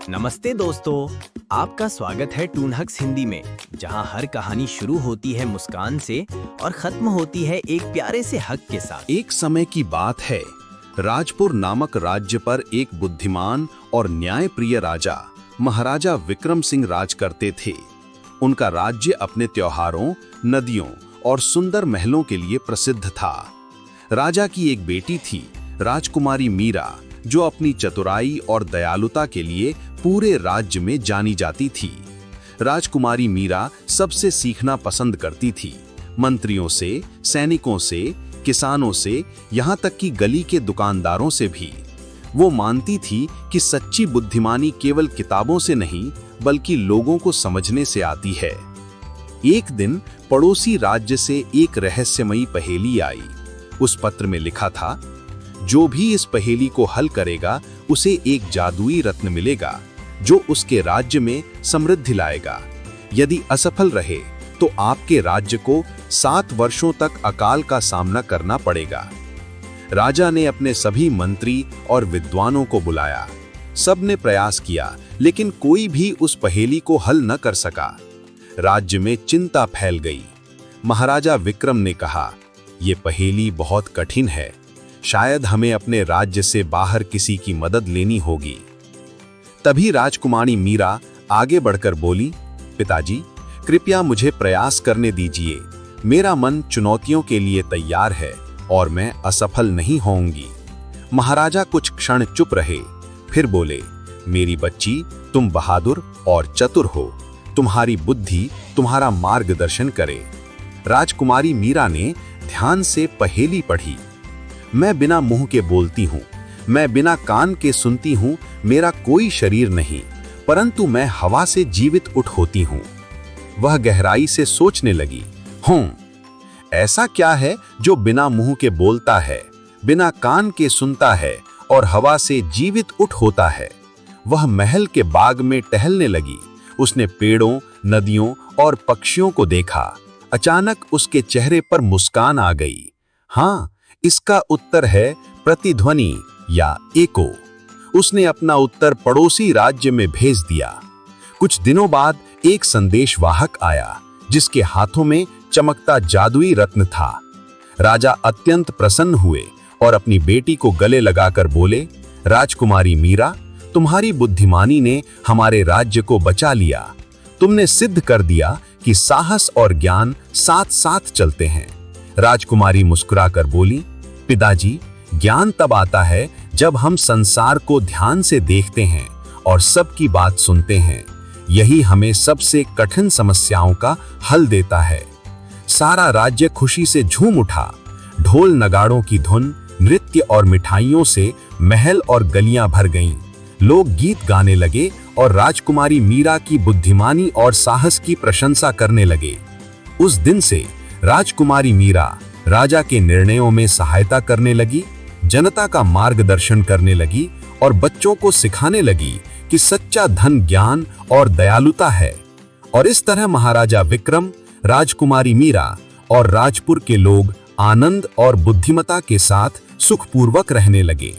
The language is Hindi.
नमस्ते दोस्तों, आपका स्वागत है टून हक्स हिंदी में, जहां हर कहानी शुरू होती है मुस्कान से और खत्म होती है एक प्यारे से हक के साथ। एक समय की बात है, राजपुर नामक राज्य पर एक बुद्धिमान और न्यायप्रिय राजा महाराजा विक्रम सिंह राज करते थे। उनका राज्य अपने त्योहारों, नदियों और सुंदर महलों के लिए प्रसिद्ध था। राजा की एक बेटी थी, राजकुमारी मीरा, जो अपनी चतुराई और दयालुता के लिए पूरे राज्य में जानी जाती थी। राजकुमारी मीरा सबसे सीखना पसंद करती थी, मंत्रियों से, सैनिकों से, किसानों से, यहाँ तक कि गली के दुकानदारों से भी। वो मानती थी कि सच्ची बुद्धिमानी केवल किताबों से नहीं, बल्कि लोगों को समझने से आती है। एक दिन पड़ोसी राज्य से एक रहस्यमयी पहेली आई। उस पत्र में लिखा था, जो भी इस पहेली को हल करेगा उसे एक जादुई रत्न मिलेगा जो उसके राज्य में समृद्धि लाएगा। यदि असफल रहे तो आपके राज्य को 7 वर्षों तक अकाल का सामना करना पड़ेगा। राजा ने अपने सभी मंत्री और विद्वानों को बुलाया। सबने प्रयास किया, लेकिन कोई भी उस पहेली को हल न कर सका। राज्य में चिंता फैल गई। महाराजा विक्रम ने कहा, यह पहेली बहुत कठिन है, शायद हमें अपने राज्य से बाहर किसी की मदद लेनी होगी। तभी राजकुमारी मीरा आगे बढ़कर बोली, पिताजी, कृपया मुझे प्रयास करने दीजिए। मेरा मन चुनौतियों के लिए तैयार है और मैं असफल नहीं होऊंगी। महाराजा कुछ क्षण चुप रहे, फिर बोले, मेरी बच्ची, तुम बहादुर और चतुर हो। तुम्हारी बुद्धि तुम्हारा मार्गदर्शन करे। राजकुमारी मीरा ने ध्यान से पहेली पढ़ी। मैं बिना मुंह के बोलती हूँ, मैं बिना कान के सुनती हूँ, मेरा कोई शरीर नहीं, परंतु मैं हवा से जीवित उठ होती हूँ। वह गहराई से सोचने लगी, ऐसा क्या है जो बिना मुंह के बोलता है, बिना कान के सुनता है और हवा से जीवित उठ होता है। वह महल के बाग में टहलने लगी। उसने पेड़ों, नदियों और पक्षियों को देखा। अचानक उसके चेहरे पर मुस्कान आ गई। हाँ, इसका उत्तर है प्रतिध्वनि या एको। उसने अपना उत्तर पड़ोसी राज्य में भेज दिया। कुछ दिनों बाद एक संदेशवाहक आया, जिसके हाथों में चमकता जादुई रत्न था। राजा अत्यंत प्रसन्न हुए और अपनी बेटी को गले लगाकर बोले, राजकुमारी मीरा, तुम्हारी बुद्धिमानी ने हमारे राज्य को बचा लिया। तुमने सिद्ध कर दिया कि साहस और ज्ञान साथ साथ चलते हैं। राजकुमारी मुस्कुराकर बोली, पिताजी, ज्ञान तब आता है जब हम संसार को ध्यान से देखते हैं और सबकी बात सुनते हैं। यही हमें सबसे कठिन समस्याओं का हल देता है। सारा राज्य खुशी से झूम उठा। ढोल नगाड़ों की धुन, नृत्य और मिठाइयों से महल और गलियां भर गईं। लोग गीत गाने लगे और राजकुमारी मीरा की बुद्धिमानी और साहस की प्रशंसा करने लगे। उस दिन से राजकुमारी मीरा राजा के निर्णयों में सहायता करने लगी, जनता का मार्गदर्शन करने लगी और बच्चों को सिखाने लगी कि सच्चा धन ज्ञान और दयालुता है। और इस तरह महाराजा विक्रम, राजकुमारी मीरा और राजपुर के लोग आनंद और बुद्धिमता के साथ सुखपूर्वक रहने लगे।